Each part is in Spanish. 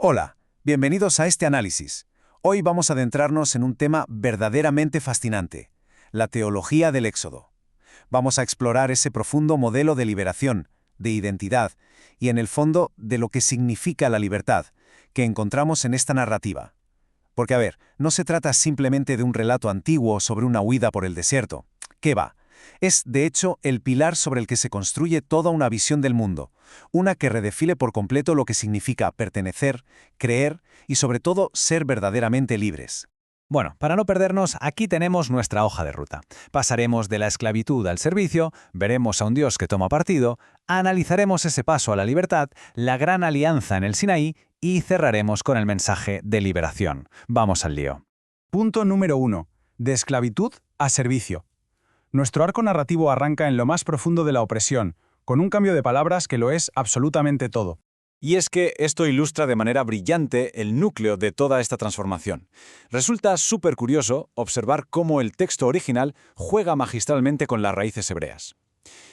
Hola, bienvenidos a este análisis. Hoy vamos a adentrarnos en un tema verdaderamente fascinante, la teología del Éxodo. Vamos a explorar ese profundo modelo de liberación, de identidad y, en el fondo, de lo que significa la libertad, que encontramos en esta narrativa. Porque, a ver, no se trata simplemente de un relato antiguo sobre una huida por el desierto. ¿Qué va? Es, de hecho, el pilar sobre el que se construye toda una visión del mundo, una que redefine por completo lo que significa pertenecer, creer y, sobre todo, ser verdaderamente libres. Bueno, para no perdernos, aquí tenemos nuestra hoja de ruta. Pasaremos de la esclavitud al servicio, veremos a un Dios que toma partido, analizaremos ese paso a la libertad, la gran alianza en el Sinaí y cerraremos con el mensaje de liberación. Vamos al lío. Punto número 1. De esclavitud a servicio. Nuestro arco narrativo arranca en lo más profundo de la opresión, con un cambio de palabras que lo es absolutamente todo. Y es que esto ilustra de manera brillante el núcleo de toda esta transformación. Resulta súper curioso observar cómo el texto original juega magistralmente con las raíces hebreas.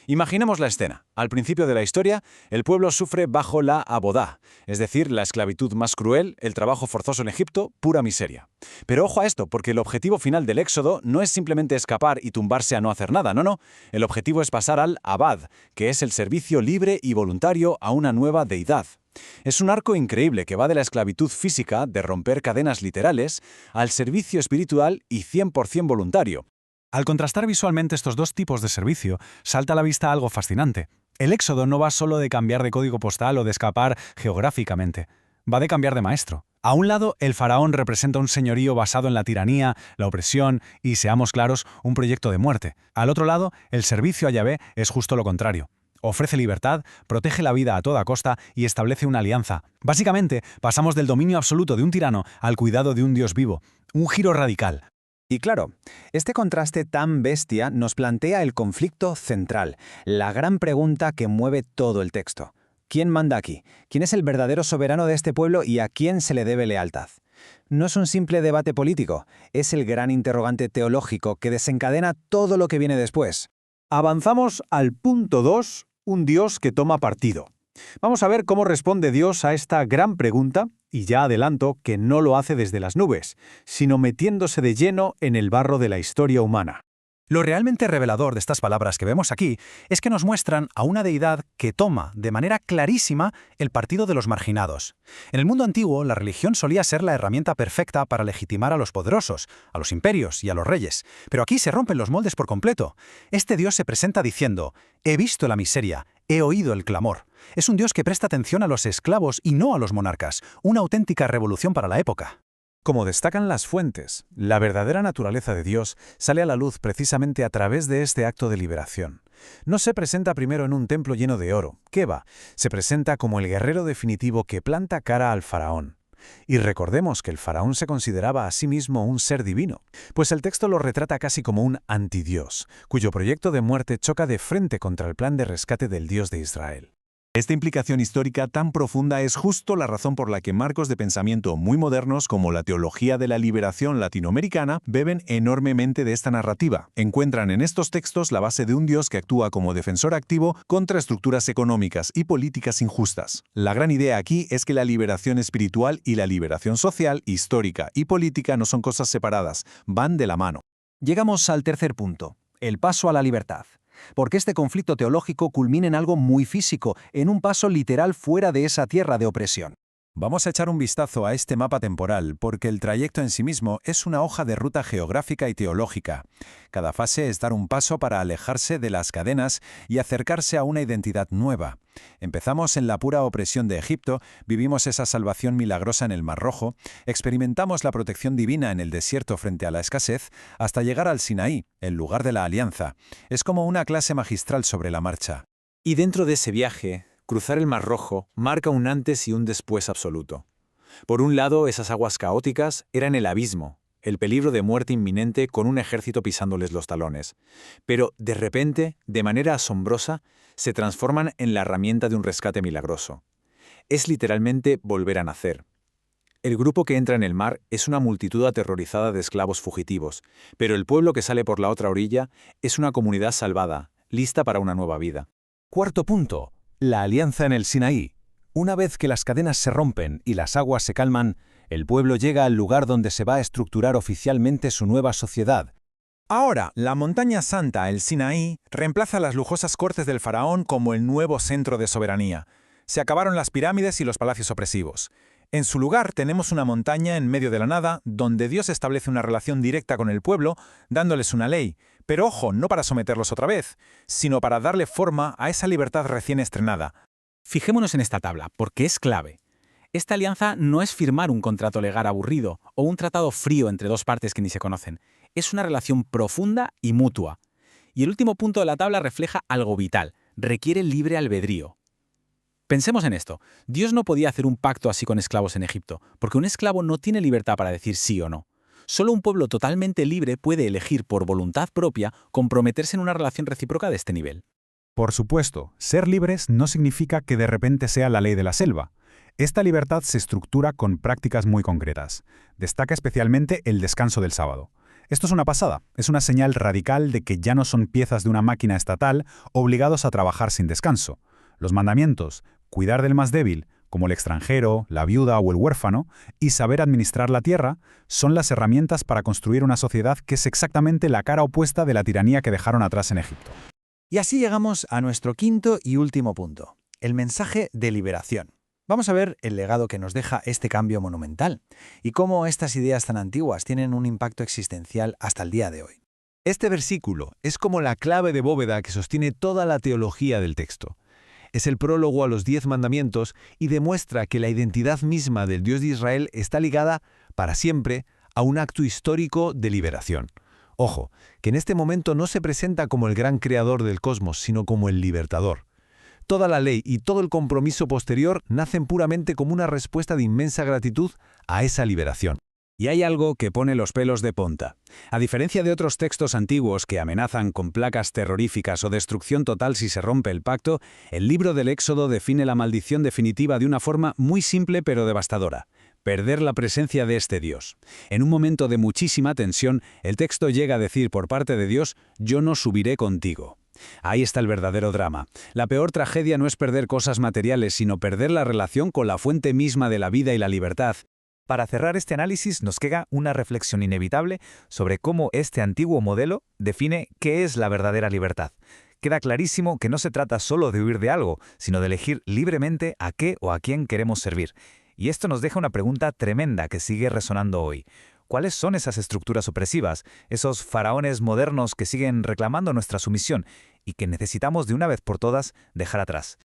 Imaginemos la escena. Al principio de la historia, el pueblo sufre bajo la abodá, es decir, la esclavitud más cruel, el trabajo forzoso en Egipto, pura miseria. Pero ojo a esto, porque el objetivo final del éxodo no es simplemente escapar y tumbarse a no hacer nada, no. El objetivo es pasar al abad, que es el servicio libre y voluntario a una nueva deidad. Es un arco increíble que va de la esclavitud física, de romper cadenas literales, al servicio espiritual y 100% voluntario. Al contrastar visualmente estos dos tipos de servicio, salta a la vista algo fascinante. El éxodo no va solo de cambiar de código postal o de escapar geográficamente. Va de cambiar de maestro. A un lado, el faraón representa un señorío basado en la tiranía, la opresión y, seamos claros, un proyecto de muerte. Al otro lado, el servicio a Yahvé es justo lo contrario. Ofrece libertad, protege la vida a toda costa y establece una alianza. Básicamente, pasamos del dominio absoluto de un tirano al cuidado de un Dios vivo. Un giro radical. Y claro, este contraste tan bestia nos plantea el conflicto central, la gran pregunta que mueve todo el texto. ¿Quién manda aquí? ¿Quién es el verdadero soberano de este pueblo y a quién se le debe lealtad? No es un simple debate político, es el gran interrogante teológico que desencadena todo lo que viene después. Avanzamos al punto 2, un Dios que toma partido. Vamos a ver cómo responde Dios a esta gran pregunta, y ya adelanto que no lo hace desde las nubes, sino metiéndose de lleno en el barro de la historia humana. Lo realmente revelador de estas palabras que vemos aquí es que nos muestran a una deidad que toma de manera clarísima el partido de los marginados. En el mundo antiguo, la religión solía ser la herramienta perfecta para legitimar a los poderosos, a los imperios y a los reyes. Pero aquí se rompen los moldes por completo. Este Dios se presenta diciendo: «He visto la miseria, he oído el clamor». Es un Dios que presta atención a los esclavos y no a los monarcas, una auténtica revolución para la época. Como destacan las fuentes, la verdadera naturaleza de Dios sale a la luz precisamente a través de este acto de liberación. No se presenta primero en un templo lleno de oro, ¿qué va? Se presenta como el guerrero definitivo que planta cara al faraón. Y recordemos que el faraón se consideraba a sí mismo un ser divino, pues el texto lo retrata casi como un antidios, cuyo proyecto de muerte choca de frente contra el plan de rescate del Dios de Israel. Esta implicación histórica tan profunda es justo la razón por la que marcos de pensamiento muy modernos como la teología de la liberación latinoamericana beben enormemente de esta narrativa. Encuentran en estos textos la base de un Dios que actúa como defensor activo contra estructuras económicas y políticas injustas. La gran idea aquí es que la liberación espiritual y la liberación social, histórica y política no son cosas separadas, van de la mano. Llegamos al tercer punto, el paso a la libertad. Porque este conflicto teológico culmina en algo muy físico, en un paso literal fuera de esa tierra de opresión. Vamos a echar un vistazo a este mapa temporal, porque el trayecto en sí mismo es una hoja de ruta geográfica y teológica. Cada fase es dar un paso para alejarse de las cadenas y acercarse a una identidad nueva. Empezamos en la pura opresión de Egipto, vivimos esa salvación milagrosa en el Mar Rojo, experimentamos la protección divina en el desierto frente a la escasez, hasta llegar al Sinaí, el lugar de la alianza. Es como una clase magistral sobre la marcha. Y dentro de ese viaje, cruzar el Mar Rojo marca un antes y un después absoluto. Por un lado, esas aguas caóticas eran el abismo, el peligro de muerte inminente con un ejército pisándoles los talones. Pero, de repente, de manera asombrosa, se transforman en la herramienta de un rescate milagroso. Es literalmente volver a nacer. El grupo que entra en el mar es una multitud aterrorizada de esclavos fugitivos, pero el pueblo que sale por la otra orilla es una comunidad salvada, lista para una nueva vida. Cuarto punto. La alianza en el Sinaí. Una vez que las cadenas se rompen y las aguas se calman, el pueblo llega al lugar donde se va a estructurar oficialmente su nueva sociedad. Ahora, la montaña santa, el Sinaí, reemplaza las lujosas cortes del faraón como el nuevo centro de soberanía. Se acabaron las pirámides y los palacios opresivos. En su lugar tenemos una montaña en medio de la nada, donde Dios establece una relación directa con el pueblo, dándoles una ley. Pero ojo, no para someterlos otra vez, sino para darle forma a esa libertad recién estrenada. Fijémonos en esta tabla, porque es clave. Esta alianza no es firmar un contrato legal aburrido o un tratado frío entre dos partes que ni se conocen. Es una relación profunda y mutua. Y el último punto de la tabla refleja algo vital. Requiere libre albedrío. Pensemos en esto. Dios no podía hacer un pacto así con esclavos en Egipto, porque un esclavo no tiene libertad para decir sí o no. Solo un pueblo totalmente libre puede elegir por voluntad propia comprometerse en una relación recíproca de este nivel. Por supuesto, ser libres no significa que de repente sea la ley de la selva. Esta libertad se estructura con prácticas muy concretas. Destaca especialmente el descanso del sábado. Esto es una pasada, es una señal radical de que ya no son piezas de una máquina estatal obligados a trabajar sin descanso. Los mandamientos, cuidar del más débil, como el extranjero, la viuda o el huérfano, y saber administrar la tierra, son las herramientas para construir una sociedad que es exactamente la cara opuesta de la tiranía que dejaron atrás en Egipto. Y así llegamos a nuestro quinto y último punto, el mensaje de liberación. Vamos a ver el legado que nos deja este cambio monumental y cómo estas ideas tan antiguas tienen un impacto existencial hasta el día de hoy. Este versículo es como la clave de bóveda que sostiene toda la teología del texto. Es el prólogo a los 10 mandamientos y demuestra que la identidad misma del Dios de Israel está ligada, para siempre, a un acto histórico de liberación. Ojo, que en este momento no se presenta como el gran creador del cosmos, sino como el libertador. Toda la ley y todo el compromiso posterior nacen puramente como una respuesta de inmensa gratitud a esa liberación. Y hay algo que pone los pelos de punta. A diferencia de otros textos antiguos que amenazan con placas terroríficas o destrucción total si se rompe el pacto, el libro del Éxodo define la maldición definitiva de una forma muy simple pero devastadora: perder la presencia de este Dios. En un momento de muchísima tensión, el texto llega a decir por parte de Dios: «Yo no subiré contigo». Ahí está el verdadero drama. La peor tragedia no es perder cosas materiales, sino perder la relación con la fuente misma de la vida y la libertad. Para cerrar este análisis nos queda una reflexión inevitable sobre cómo este antiguo modelo define qué es la verdadera libertad. Queda clarísimo que no se trata solo de huir de algo, sino de elegir libremente a qué o a quién queremos servir. Y esto nos deja una pregunta tremenda que sigue resonando hoy. ¿Cuáles son esas estructuras opresivas, esos faraones modernos que siguen reclamando nuestra sumisión y que necesitamos de una vez por todas dejar atrás?